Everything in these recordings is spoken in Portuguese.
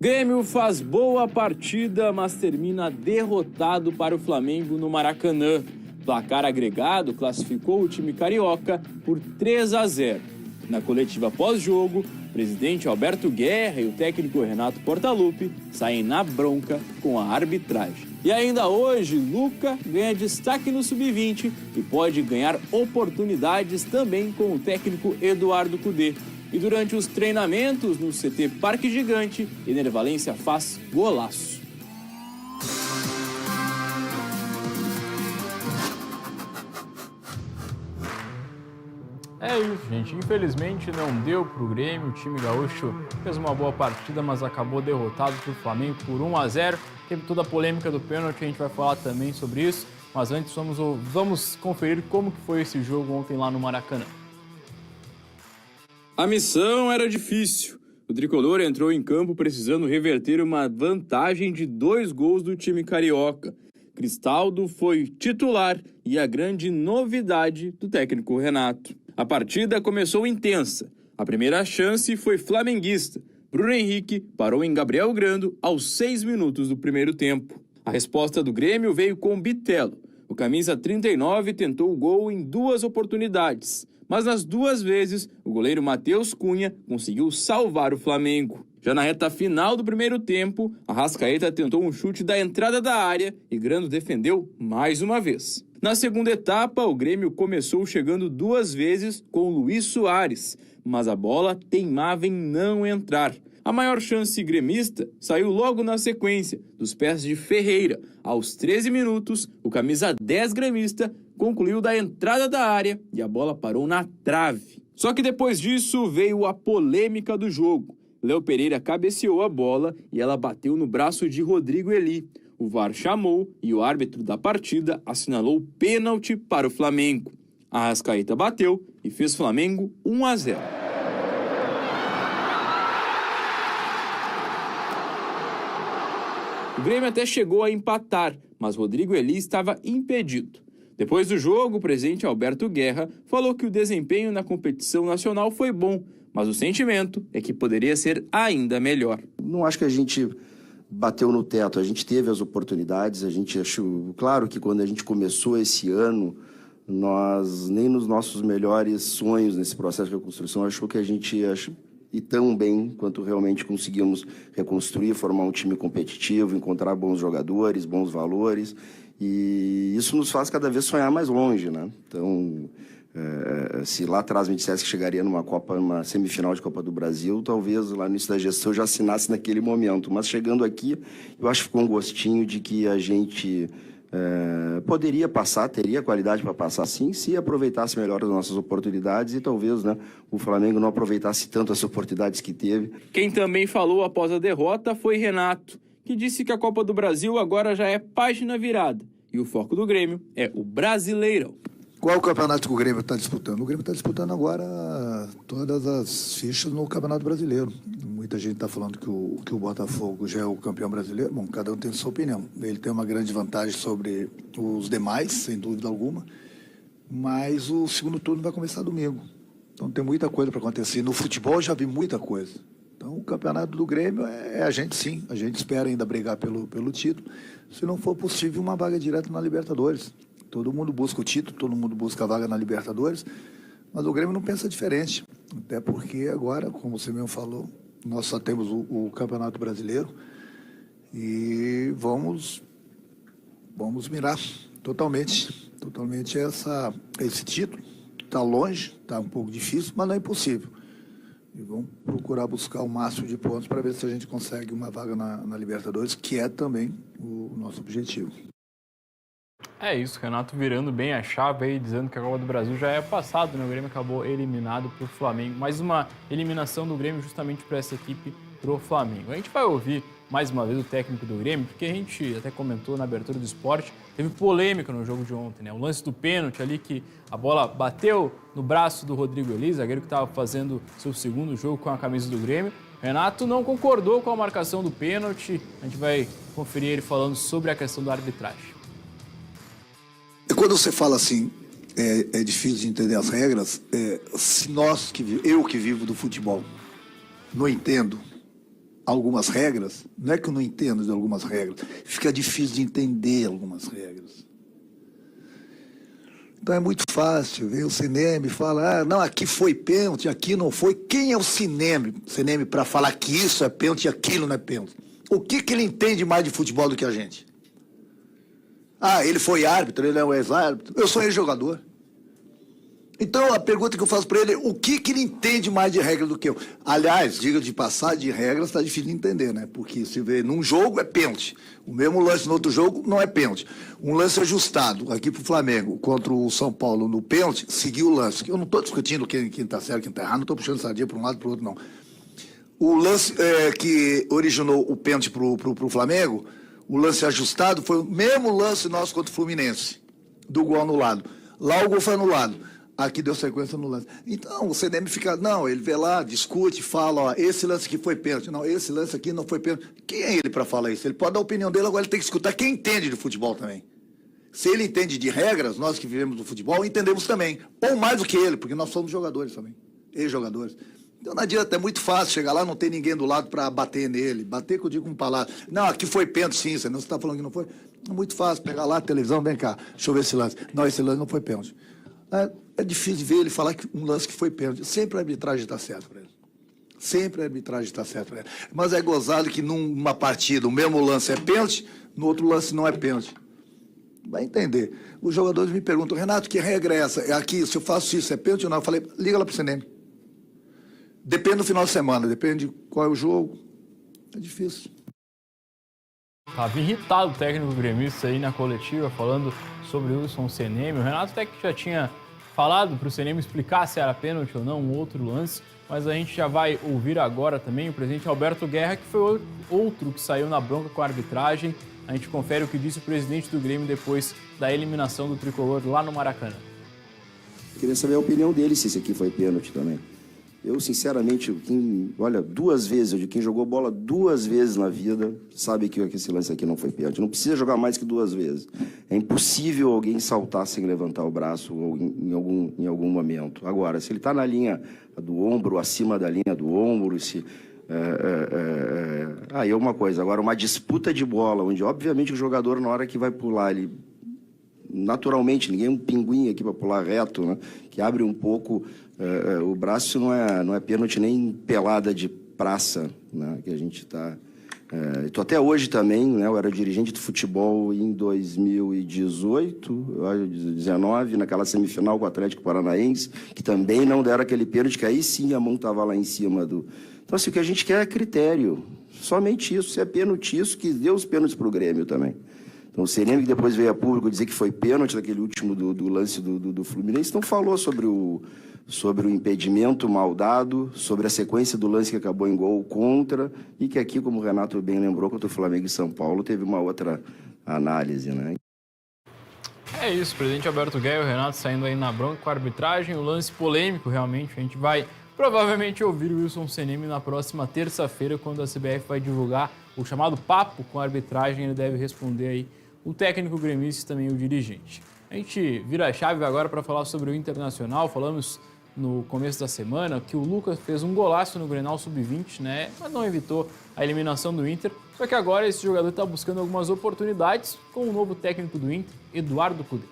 Grêmio faz boa partida, mas termina derrotado para o Flamengo no Maracanã. Placar agregado classificou o time carioca por 3-0. Na coletiva pós-jogo, o presidente Alberto Guerra e o técnico Renato Portaluppi saem na bronca com a arbitragem. E ainda hoje, Luca ganha destaque no Sub-20 e pode ganhar oportunidades também com o técnico Eduardo Cudê. E durante os treinamentos no CT Parque Gigante, Ener Valencia faz golaço. É isso, gente. Infelizmente não deu pro Grêmio. O time gaúcho fez uma boa partida, mas acabou derrotado pro Flamengo por 1-0. Teve toda a polêmica do pênalti, a gente vai falar também sobre isso. Mas antes vamos conferir como que foi esse jogo ontem lá no Maracanã. A missão era difícil. O tricolor entrou em campo precisando reverter uma vantagem de 2 gols do time carioca. Cristaldo foi titular e a grande novidade do técnico Renato. A partida começou intensa. A primeira chance foi flamenguista. Bruno Henrique parou em Gabriel Grando aos 6 minutos do primeiro tempo. A resposta do Grêmio veio com Bitelo. O camisa 39 tentou o gol em 2 oportunidades, mas nas 2 vezes o goleiro Matheus Cunha conseguiu salvar o Flamengo. Já na reta final do primeiro tempo, Arrascaeta tentou um chute da entrada da área e Grando defendeu mais uma vez. Na segunda etapa, o Grêmio começou chegando 2 vezes com Luiz Soares, mas a bola teimava em não entrar. A maior chance gremista saiu logo na sequência, dos pés de Ferreira. Aos 13 minutos, o camisa 10 gremista concluiu da entrada da área e a bola parou na trave. Só que depois disso veio a polêmica do jogo. Léo Pereira cabeceou a bola e ela bateu no braço de Rodrigo Eli. O VAR chamou e o árbitro da partida assinalou pênalti para o Flamengo. Arrascaeta bateu e fez Flamengo 1-0. O Grêmio até chegou a empatar, mas Rodrigo Eli estava impedido. Depois do jogo, o presidente Alberto Guerra falou que o desempenho na competição nacional foi bom, mas o sentimento é que poderia ser ainda melhor. Não acho que a gente bateu no teto, a gente teve as oportunidades, a gente achou... Claro que quando a gente começou esse ano, nós nem nos nossos melhores sonhos nesse processo de reconstrução achou que a gente ia ir tão bem quanto realmente conseguimos reconstruir, formar um time competitivo, encontrar bons jogadores, bons valores, e isso nos faz cada vez sonhar mais longe, né? Então, se lá atrás me dissesse que chegaria numa semifinal de Copa do Brasil, talvez lá no início da gestão eu já assinasse naquele momento. Mas chegando aqui, eu acho que ficou um gostinho de que a gente poderia passar, teria qualidade para passar sim, se aproveitasse melhor as nossas oportunidades e talvez, né, o Flamengo não aproveitasse tanto as oportunidades que teve. Quem também falou após a derrota foi Renato, que disse que a Copa do Brasil agora já é página virada e o foco do Grêmio é o Brasileirão. Qual o campeonato que o Grêmio está disputando? O Grêmio está disputando agora todas as fichas no Campeonato Brasileiro. Muita gente está falando que o Botafogo já é o campeão brasileiro. Bom, cada um tem sua opinião. Ele tem uma grande vantagem sobre os demais, sem dúvida alguma. Mas o segundo turno vai começar domingo. Então tem muita coisa para acontecer. No futebol eu já vi muita coisa. Então o campeonato do Grêmio é a gente sim. A gente espera ainda brigar pelo título. Se não for possível, uma vaga direta na Libertadores. Todo mundo busca o título, todo mundo busca a vaga na Libertadores, mas o Grêmio não pensa diferente. Até porque agora, como você mesmo falou, nós só temos o Campeonato Brasileiro e vamos mirar totalmente esse título. Está longe, está um pouco difícil, mas não é impossível. E vamos procurar buscar o máximo de pontos para ver se a gente consegue uma vaga na Libertadores, que é também o nosso objetivo. É isso, Renato virando bem a chave aí, dizendo que a Copa do Brasil já é passado, né? O Grêmio acabou eliminado por Flamengo. Mais uma eliminação do Grêmio justamente para essa equipe, pro Flamengo. A gente vai ouvir mais uma vez o técnico do Grêmio, porque a gente até comentou na abertura do esporte, teve polêmica no jogo de ontem, né? O lance do pênalti ali, que a bola bateu no braço do Rodrigo Eli, zagueiro que estava fazendo seu segundo jogo com a camisa do Grêmio. Renato não concordou com a marcação do pênalti. A gente vai conferir ele falando sobre a questão da arbitragem. Quando você fala assim, é difícil de entender as regras, se eu que vivo do futebol, não entendo, algumas regras, não é que eu não entendo de algumas regras, fica difícil de entender algumas regras. Então é muito fácil, vem o Cineme e fala, não, aqui foi pênalti, aqui não foi. Quem é o Cineme para falar que isso é pênalti e aquilo não é pênalti? O que ele entende mais de futebol do que a gente? Ele foi árbitro, ele é um ex-árbitro, eu sou ex-jogador. Então, a pergunta que eu faço para ele é o que ele entende mais de regra do que eu? Aliás, diga de passar de regras, está difícil de entender, né? Porque se vê num jogo é pênalti. O mesmo lance no outro jogo não é pênalti. Um lance ajustado aqui para o Flamengo contra o São Paulo no pênalti, seguiu o lance. Eu não estou discutindo quem está certo, quem está errado, não estou puxando sardinha para um lado e para o outro, não. O lance que originou o pênalti para o Flamengo, o lance ajustado, foi o mesmo lance nosso contra o Fluminense, do gol anulado. Lá o gol foi anulado. Aqui deu sequência no lance. Então, o CNM fica... Não, ele vê lá, discute, fala, esse lance aqui foi pênalti. Não, esse lance aqui não foi pênalti. Quem é ele para falar isso? Ele pode dar a opinião dele, agora ele tem que escutar quem entende de futebol também. Se ele entende de regras, nós que vivemos do futebol, entendemos também. Ou mais do que ele, porque nós somos jogadores também. Ex-jogadores. Então não adianta, é muito fácil chegar lá, não tem ninguém do lado para bater nele. Bater, que eu digo com palavras. Não, aqui foi pênalti, sim, você não está falando que não foi. É muito fácil pegar lá a televisão, vem cá, deixa eu ver esse lance. Não, esse lance não foi pênalti. É difícil ver ele falar que um lance que foi pênalti. Sempre a arbitragem está certa para ele. Sempre a arbitragem está certa para ele. Mas é gozado que numa partida o mesmo lance é pênalti, no outro lance não é pênalti. Vai entender. Os jogadores me perguntam, Renato, que regra é essa? É aqui, se eu faço isso, é pênalti ou não? Eu falei, liga lá para o CNM. Depende do final de semana, depende de qual é o jogo. É difícil. Estava irritado o técnico gremista aí na coletiva, falando sobre o Wilson Cineme. O Renato até que já tinha falado para o Cineme explicar se era pênalti ou não, um outro lance, mas a gente já vai ouvir agora também o presidente Alberto Guerra, que foi outro que saiu na bronca com a arbitragem. A gente confere o que disse o presidente do Grêmio depois da eliminação do Tricolor lá no Maracanã. Queria saber a opinião dele se esse aqui foi pênalti também. Eu, sinceramente, quem jogou bola 2 vezes na vida, sabe que esse lance aqui não foi pênalti. Não precisa jogar mais que 2 vezes. É impossível alguém saltar sem levantar o braço ou em algum momento. Agora, se ele está na linha do ombro, acima da linha do ombro, aí é uma coisa. Agora, uma disputa de bola, onde, obviamente, o jogador, na hora que vai pular, ele... Naturalmente, ninguém é um pinguim aqui para pular reto, né? Que abre um pouco o braço, não é pênalti nem pelada de praça, né? Que a gente está... Tô até hoje também, né? Eu era dirigente de futebol em 2018, 2019, naquela semifinal com o Atlético Paranaense, que também não deram aquele pênalti, que aí sim a mão estava lá em cima do... Então, assim, o que a gente quer é critério. Somente isso. Se é pênalti, isso que deu os pênaltis para o Grêmio também. Então, o CNM, que depois veio a público dizer que foi pênalti daquele último do lance do Fluminense, não falou sobre o impedimento mal dado, sobre a sequência do lance que acabou em gol contra, e que aqui, como o Renato bem lembrou, contra o Flamengo e São Paulo, teve uma outra análise, né? É isso, presidente Alberto Guerra e o Renato saindo aí na bronca com a arbitragem, o lance polêmico, realmente, a gente vai provavelmente ouvir o Wilson Cineme na próxima terça-feira, quando a CBF vai divulgar o chamado papo com a arbitragem, ele deve responder aí o técnico gremista e também o dirigente. A gente vira a chave agora para falar sobre o Internacional. Falamos no começo da semana que o Lucas fez um golaço no Grenal Sub-20, né? Mas não evitou a eliminação do Inter. Só que agora esse jogador está buscando algumas oportunidades com o novo técnico do Inter, Eduardo Cudê.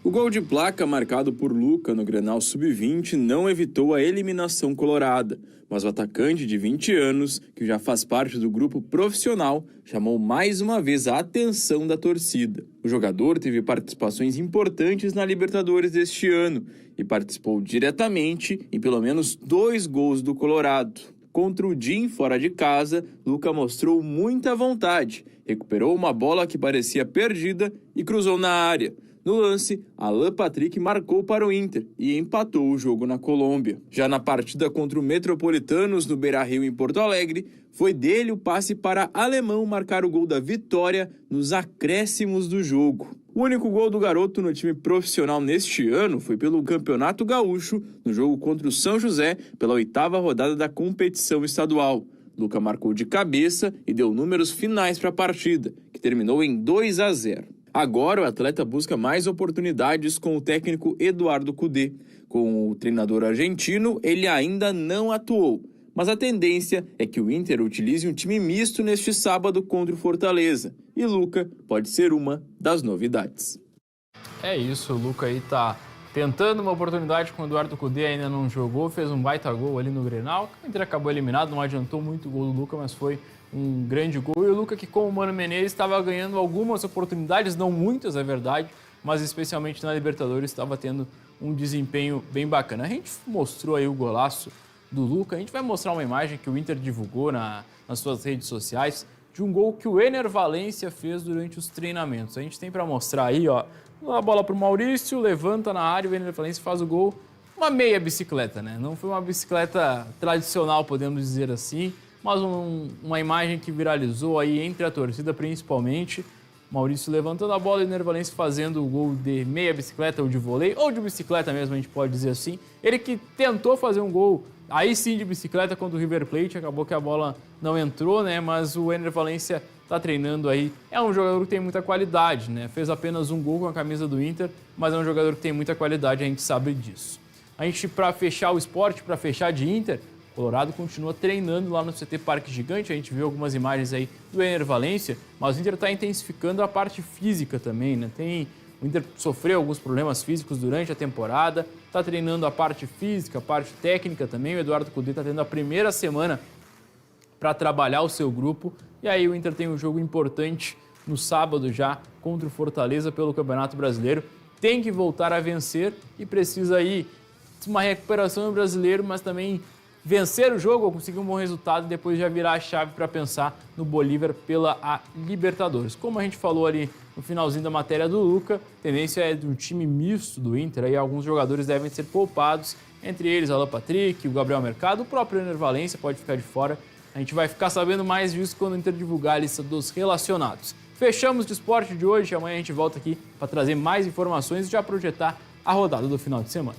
O gol de placa marcado por Luca no Grenal Sub-20 não evitou a eliminação colorada, mas o atacante de 20 anos, que já faz parte do grupo profissional, chamou mais uma vez a atenção da torcida. O jogador teve participações importantes na Libertadores deste ano e participou diretamente em pelo menos 2 gols do Colorado. Contra o DIM fora de casa, Luca mostrou muita vontade, recuperou uma bola que parecia perdida e cruzou na área. No lance, Alan Patrick marcou para o Inter e empatou o jogo na Colômbia. Já na partida contra o Metropolitanos no Beira-Rio em Porto Alegre, foi dele o passe para Alemão marcar o gol da vitória nos acréscimos do jogo. O único gol do garoto no time profissional neste ano foi pelo Campeonato Gaúcho, no jogo contra o São José, pela 8ª rodada da competição estadual. Luca marcou de cabeça e deu números finais para a partida, que terminou em 2-0. Agora o atleta busca mais oportunidades com o técnico Eduardo Cudê. Com o treinador argentino, ele ainda não atuou, mas a tendência é que o Inter utilize um time misto neste sábado contra o Fortaleza, e Luca pode ser uma das novidades. É isso, o Luca aí tá tentando uma oportunidade com o Eduardo Cudê, ainda não jogou, fez um baita gol ali no Grenal. O Inter acabou eliminado, não adiantou muito o gol do Luca, mas foi um grande gol. E o Luca, que com o Mano Menezes estava ganhando algumas oportunidades, não muitas, é verdade, mas especialmente na Libertadores estava tendo um desempenho bem bacana. A gente mostrou aí o golaço do Luca, a gente vai mostrar uma imagem que o Inter divulgou nas suas redes sociais de um gol que o Ener Valencia fez durante os treinamentos. A gente tem para mostrar aí, ó, a bola para o Maurício, levanta na área, o Ener Valencia faz o gol. Uma meia bicicleta, né? Não foi uma bicicleta tradicional, podemos dizer assim, mas uma imagem que viralizou aí entre a torcida principalmente. Maurício levantando a bola e o Ener Valencia fazendo o gol de meia bicicleta ou de vôlei, ou de bicicleta mesmo, a gente pode dizer assim. Ele que tentou fazer um gol, aí sim de bicicleta contra o River Plate, acabou que a bola não entrou, né? Mas o Ener Valencia tá treinando aí. É um jogador que tem muita qualidade, né? Fez apenas um gol com a camisa do Inter, mas é um jogador que tem muita qualidade, a gente sabe disso. A gente, para fechar o esporte, para fechar de Inter, o Colorado continua treinando lá no CT Parque Gigante. A gente viu algumas imagens aí do Ener Valencia, mas o Inter está intensificando a parte física também, né? O Inter sofreu alguns problemas físicos durante a temporada, está treinando a parte física, a parte técnica também. O Eduardo Cudê está tendo a primeira semana para trabalhar o seu grupo. E aí o Inter tem um jogo importante no sábado já contra o Fortaleza pelo Campeonato Brasileiro. Tem que voltar a vencer e precisa aí uma recuperação no Brasileiro, mas também vencer o jogo ou conseguir um bom resultado e depois já virar a chave para pensar no Bolívar pela Libertadores. Como a gente falou ali no finalzinho da matéria do Luca, a tendência é de um time misto do Inter, aí alguns jogadores devem ser poupados, entre eles Alan Patrick, o Gabriel Mercado, o próprio Ener Valencia pode ficar de fora. A gente vai ficar sabendo mais disso quando o Inter divulgar a lista dos relacionados. Fechamos de esporte de hoje, amanhã a gente volta aqui para trazer mais informações e já projetar a rodada do final de semana.